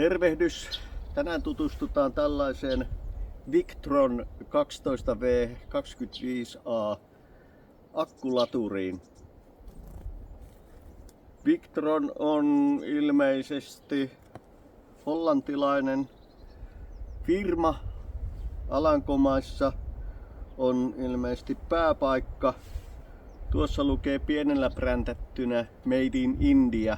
Tervehdys! Tänään tutustutaan tällaiseen Victron 12V25A akkulaturiin. Victron on ilmeisesti hollantilainen firma. Alankomaissa on ilmeisesti pääpaikka. Tuossa lukee pienellä präntättynä Made in India.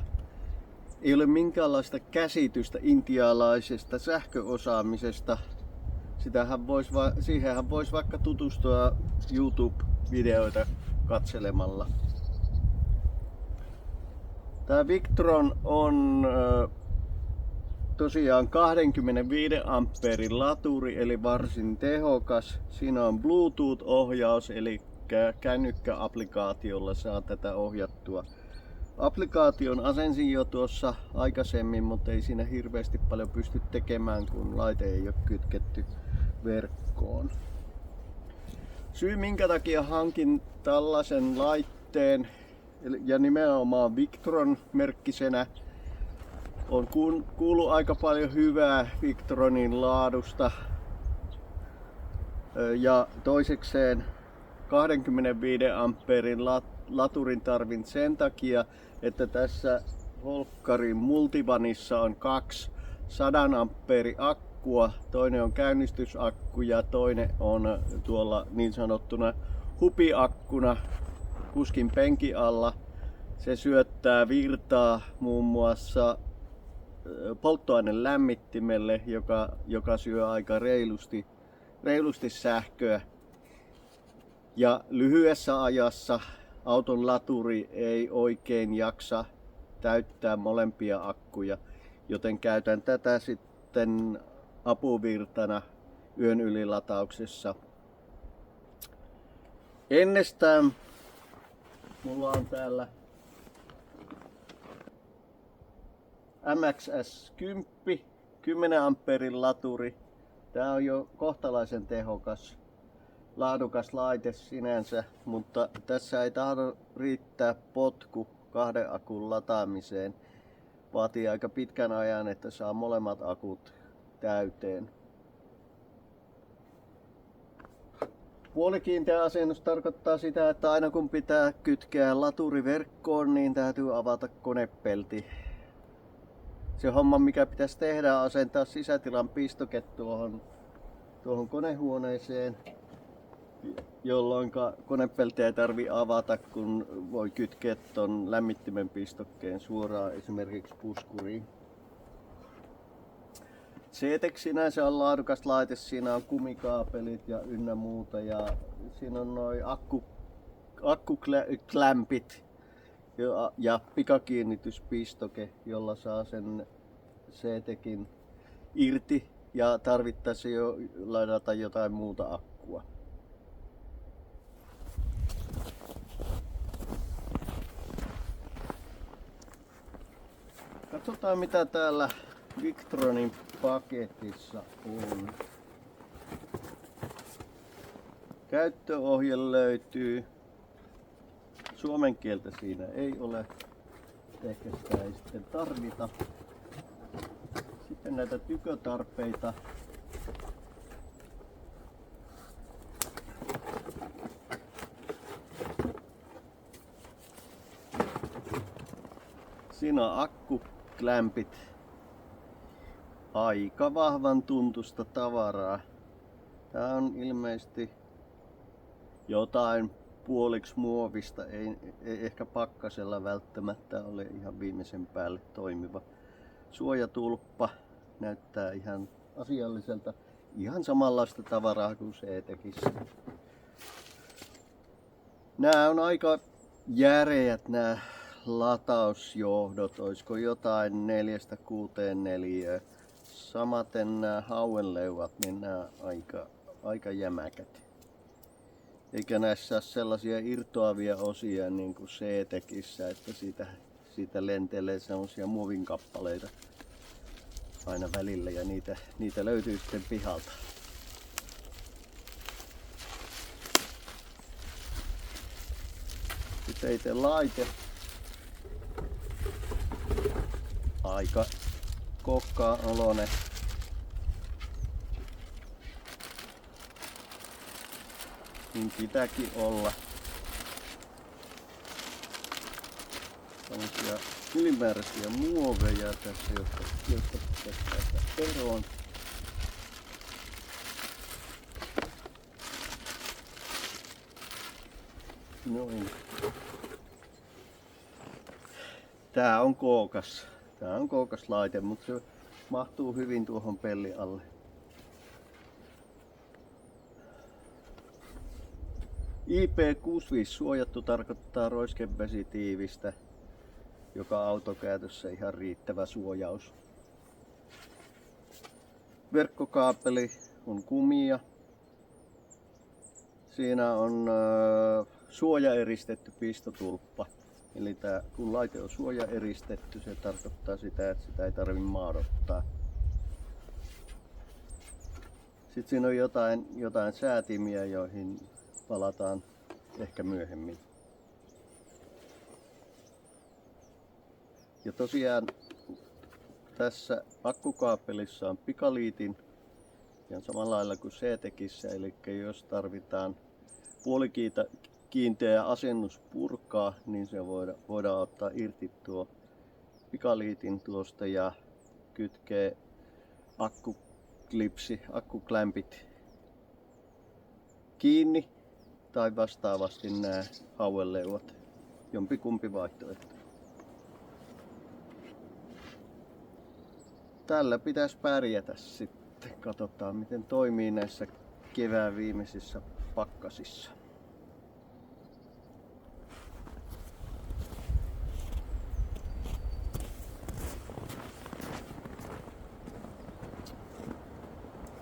Ei ole minkäänlaista käsitystä intialaisesta sähköosaamisesta. Siihenhän voisi vaikka tutustua YouTube-videoita katselemalla. Tämä Victron on tosiaan 25 ampeerin laturi eli varsin tehokas. Siinä on Bluetooth-ohjaus eli kännykkäapplikaatiolla saa tätä ohjattua. Applikaation asensin jo tuossa aikaisemmin, mutta ei siinä hirveästi paljon pysty tekemään, kun laite ei ole kytketty verkkoon. Syy minkä takia hankin tällaisen laitteen ja nimenomaan Victron-merkkisenä on kuullut aika paljon hyvää Victronin laadusta. Ja toisekseen 25 ampeerin laturin tarvin sen takia, että tässä Volkkarin Multivanissa on 2 100 ampeeri akkua. Toinen on käynnistysakku ja toinen on tuolla niin sanottuna hupiakkuna kuskin penkin alla. Se syöttää virtaa muun muassa polttoaineen lämmittimelle, joka syö aika reilusti sähköä. Ja lyhyessä ajassa auton laturi ei oikein jaksa täyttää molempia akkuja, joten käytän tätä sitten apuvirtana yön yli latauksessa. Ennestään mulla on täällä MXS 10 ampeerin laturi. Tää on jo kohtalaisen tehokas. Laadukas laite sinänsä, mutta tässä ei tahdo riittää potku 2 akun lataamiseen. Vaatii aika pitkän ajan, että saa molemmat akut täyteen. Puolikiinteä asennus tarkoittaa sitä, että aina kun pitää kytkeä laturi verkkoon, niin täytyy avata konepelti. Se homma mikä pitäisi tehdä on asentaa sisätilan pistoke tuohon konehuoneeseen, jolloin konepeltiä ei tarvitse avata, kun voi kytkeä ton lämmittimen pistokkeen suoraan esimerkiksi puskuriin. CTEK sinänsä on laadukas laite, siinä on kumikaapelit ja ynnä muuta ja siinä on noin akkuklämpit ja pikakiinnityspistoke, jolla saa sen CTEKin irti ja tarvittaessa jo ladata jotain muuta akkua. Katsotaan mitä täällä Victronin paketissa on. Käyttöohje löytyy. Suomen kieltä siinä ei ole. Ehkä sitä ei sitten tarvita. Sitten näitä tykötarpeita. Siinä on akkuklämpit. Aika vahvan tuntusta tavaraa. Tää on ilmeisesti jotain puoliksi muovista, ei ehkä pakkasella välttämättä ole ihan viimeisen päälle toimiva. Suojatulppa näyttää ihan asialliselta. Ihan samanlaista tavaraa kuin CTEKissä. Nää on aika järeät nää latausjohdot, olisiko jotain 4-6 samaten nämä hauenleuat, niin nämä aika jämäkät. Eikä näissä ole sellaisia irtoavia osia niin kuin CTEKissä, että siitä lentelee sellaisia muovinkappaleita aina välillä ja niitä löytyy sitten pihalta. Sitten itse laite. Aika kookkaan oloinen. Niin pitääkin olla. Tällaisia ylimääräisiä muoveja tässä, jotka pitäisi päästä eroon. Noin. Tää on kookas. Tää on kookas laite, mutta se mahtuu hyvin tuohon pellin alle. IP65 suojattu tarkoittaa roiskevesitiivistä, joka autokäytössä ihan riittävä suojaus. Verkkokaapeli on kumia. Siinä on suojaeristetty pistotulppa. Eli kun laite on suojaeristetty, se tarkoittaa sitä, että sitä ei tarvitse maadottaa. Sitten siinä on jotain säätimiä, joihin palataan ehkä myöhemmin. Ja tosiaan tässä akkukaapelissa on pikaliitin ihan samalla lailla kuin CTEKissä, eli jos tarvitaan puolikiinteä asennus purkaa, niin se voidaan ottaa irti tuo pikaliitin tuosta ja kytkee akkuklämpit kiinni tai vastaavasti nämä haueleuvat. Jompikumpi vaihtoehto. Tällä pitäisi pärjätä sitten. Katsotaan miten toimii näissä kevään viimeisissä pakkasissa.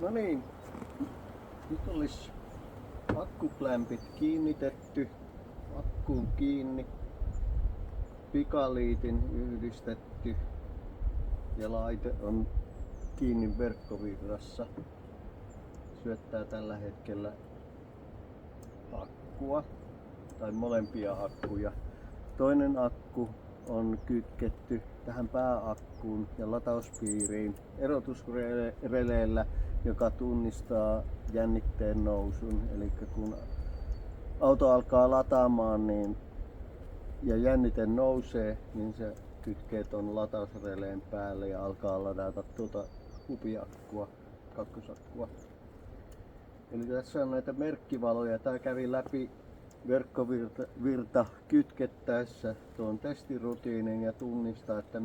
No niin, nyt olisi akkuklämpit kiinnitetty, akkuun kiinni, pikaliitin yhdistetty ja laite on kiinni verkkovirrassa. Syöttää tällä hetkellä akkua tai molempia akkuja. Toinen akku on kytketty tähän pääakkuun ja latauspiiriin erotusreleellä, joka tunnistaa jännitteen nousun. Eli kun auto alkaa lataamaan ja jännite nousee, niin se kytkee tuon latausreleen päälle ja alkaa ladata tuota hupiakkua, kakkosakkua. Eli tässä on näitä merkkivaloja. Tää kävi läpi verkkovirta kytkettäessä tuon testirutiinin ja tunnistaa, että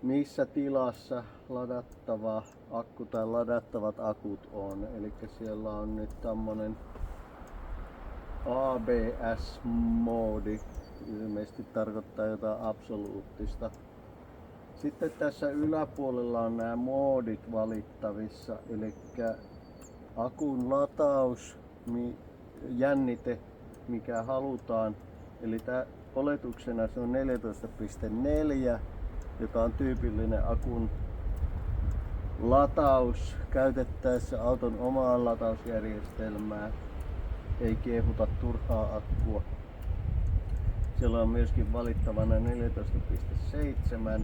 missä tilassa ladattava akku tai ladattavat akut on. Eli siellä on nyt tämmönen ABS-moodi, ilmeisesti tarkoittaa jotain absoluuttista. Sitten tässä yläpuolella on nämä moodit valittavissa, eli akun lataus, jännite, mikä halutaan. Eli oletuksena se on 14.4, joka on tyypillinen akun lataus käytettäessä auton omaa latausjärjestelmää. Ei kiehuta turhaa akkua. Siellä on myöskin valittavana 14.7.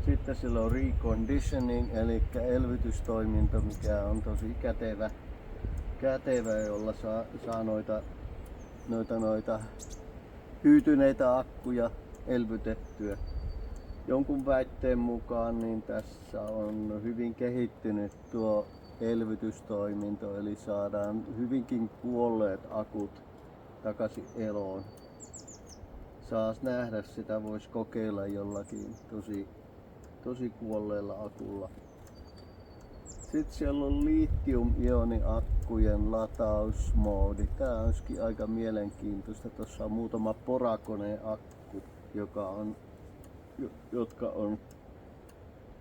Sitten siellä on reconditioning, eli elvytystoiminto, mikä on tosi kätevä, jolla saa noita hyytyneitä akkuja elvytettyä. Jonkun väitteen mukaan niin tässä on hyvin kehittynyt tuo elvytystoiminto, eli saadaan hyvinkin kuolleet akut takaisin eloon. Saas nähdä, sitä voisi kokeilla jollakin tosi kuolleella akulla. Sitten siellä on litium-ioniakkujen latausmoodi. Tää olisikin aika mielenkiintoista. Tuossa on muutama porakoneen akku, jotka on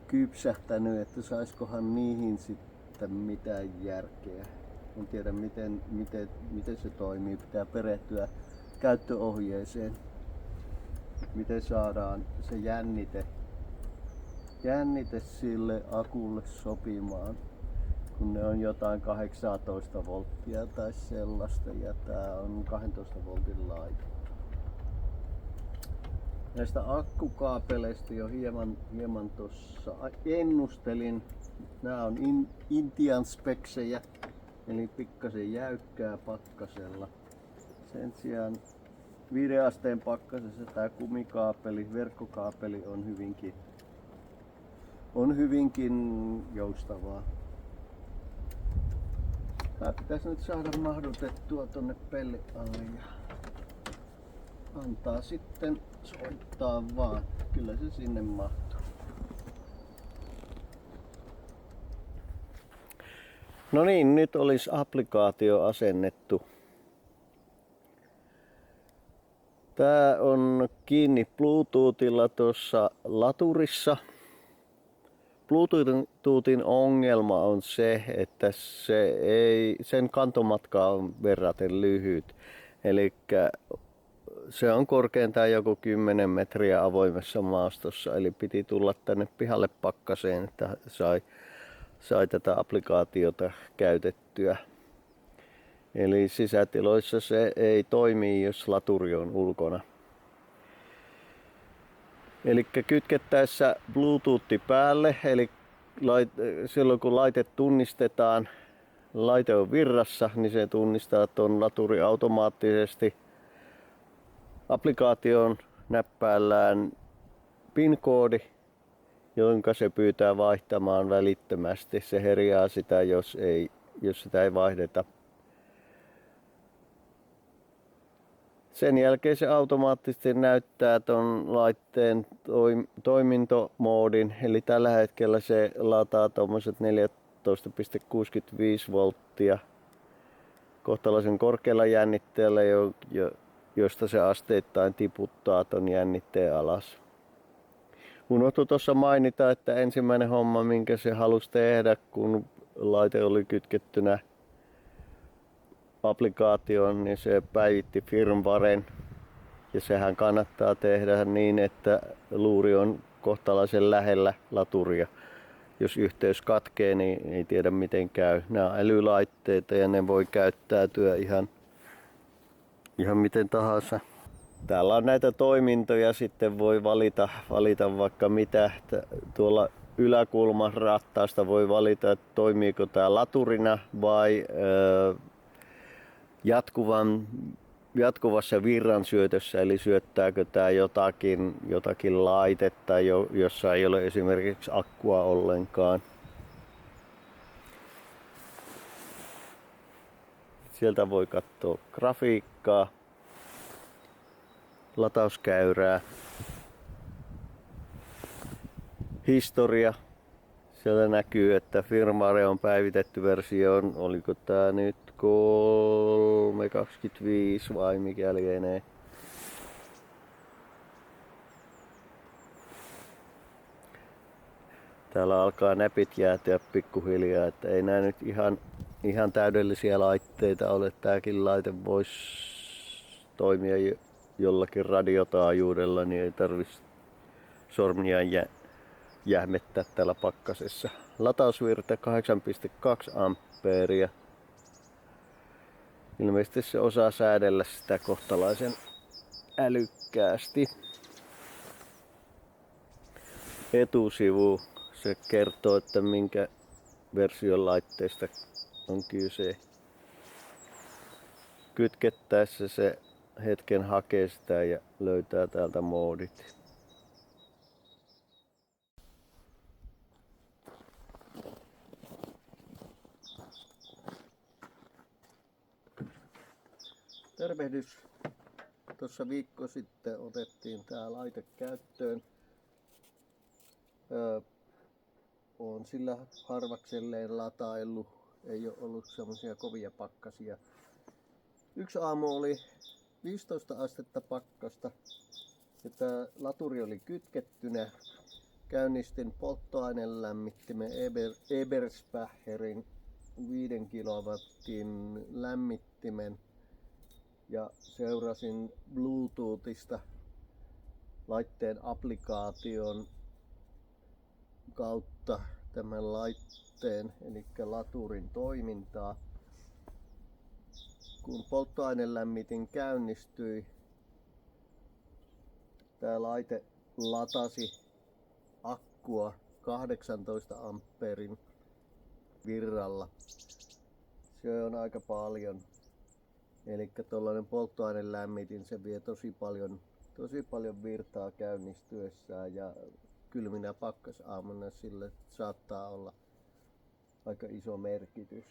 kypsähtänyt, että saiskohan niihin sitten mitään järkeä. En tiedä miten se toimii. Pitää perehtyä käyttöohjeeseen. Miten saadaan se jännite sille akulle sopimaan, kun ne on jotain 18 volttia tai sellaista ja tää on 12 voltin laite. Näistä akkukaapeleista jo hieman tuossa ennustelin. Nämä on Intian speksejä, eli pikkasen jäykkää pakkasella. Sen sijaan 5 asteen pakkasessa tämä kumikaapeli, verkkokaapeli on hyvinkin joustavaa. Tää pitäisi nyt saada mahdutettua tonne pellin alle ja antaa sitten soittaa vaan. Kyllä se sinne mahtuu. No niin, nyt olisi applikaatio asennettu. Tää on kiinni Bluetoothilla tuossa laturissa. Bluetoothin ongelma on se, että sen kantomatka on verraten lyhyt. Eli se on korkeintaan joku 10 metriä avoimessa maastossa, eli piti tulla tänne pihalle pakkaseen, että sai tätä applikaatiota käytettyä. Eli sisätiloissa se ei toimi, jos laturi on ulkona. Eli kytkettäessä Bluetooth päälle, eli silloin kun laite tunnistetaan, laite on virrassa, niin se tunnistaa tuon laturi automaattisesti. Applikaatioon näppäillään PIN-koodi, jonka se pyytää vaihtamaan välittömästi. Se herjaa sitä, jos sitä ei vaihdeta. Sen jälkeen se automaattisesti näyttää ton laitteen toimintomoodin, eli tällä hetkellä se lataa tuommoiset 14,65 volttia kohtalaisen korkealla jännitteellä, josta se asteittain tiputtaa ton jännitteen alas. Unohtui tuossa mainita, että ensimmäinen homma, minkä se halusi tehdä, kun laite oli kytkettynä applikaatioon, niin se päivitti firmwaren. Ja sehän kannattaa tehdä niin, että luuri on kohtalaisen lähellä laturia. Jos yhteys katkee, niin ei tiedä miten käy. Nämä on älylaitteita ja ne voi käyttäytyä ihan miten tahansa. Täällä on näitä toimintoja, sitten voi valita vaikka mitä. Tuolla yläkulman rattaasta voi valita, että toimiiko tämä laturina vai jatkuvassa virransyötössä, eli syöttääkö tämä jotakin laitetta, jossa ei ole esimerkiksi akkua ollenkaan. Sieltä voi katsoa grafiikkaa, latauskäyrää, historia. Siellä näkyy, että firmware on päivitetty versioon, oliko tää nyt 3.25 vai mikä lienee. Täällä alkaa näpit jäätyä pikkuhiljaa, että ei nää nyt ihan täydellisiä laitteita ole. Tääkin laite voisi toimia jollakin radiotaajuudella, niin ei tarvitsisi sormia jähmettää täällä pakkasessa. Latausvirta 8,2 ampeeria. Ilmeisesti se osaa säädellä sitä kohtalaisen älykkäästi. Etusivu, se kertoo, että minkä version laitteesta on kyse. Kytkettäessä se hetken hakee sitä ja löytää täältä moodit. Tervehdys. Tuossa viikko sitten otettiin tää laite käyttöön. Olen sillä harvakselleen lataillut. Ei ole ollut semmosia kovia pakkasia. Yksi aamu oli 15 astetta pakkasta. Ja tää laturi oli kytkettynä. Käynnistin polttoainelämmittimen Eberspächerin 5 kilowattin lämmittimen. Ja seurasin Bluetoothista laitteen applikaation kautta tämän laitteen, eli laturin toimintaa. Kun polttoainelämmitin käynnistyi, Tää laite latasi akkua 18 ampeerin virralla. Se on aika paljon. Eli tuollainen polttoainelämmitin, se vie tosi paljon virtaa käynnistyessään ja kylminä pakkasaamuna sille saattaa olla aika iso merkitys.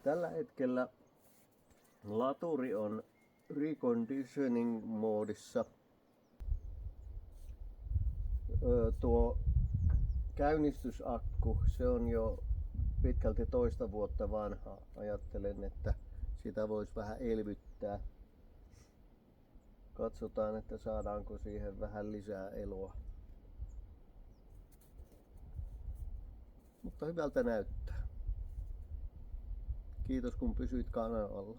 Tällä hetkellä laturi on reconditioning moodissa. Tuo käynnistysakku, se on jo pitkälti 2 vuotta vanha. Ajattelen, että sitä voisi vähän elvyttää. Katsotaan, että saadaanko siihen vähän lisää eloa. Mutta hyvältä näyttää. Kiitos kun pysyit kanavalla.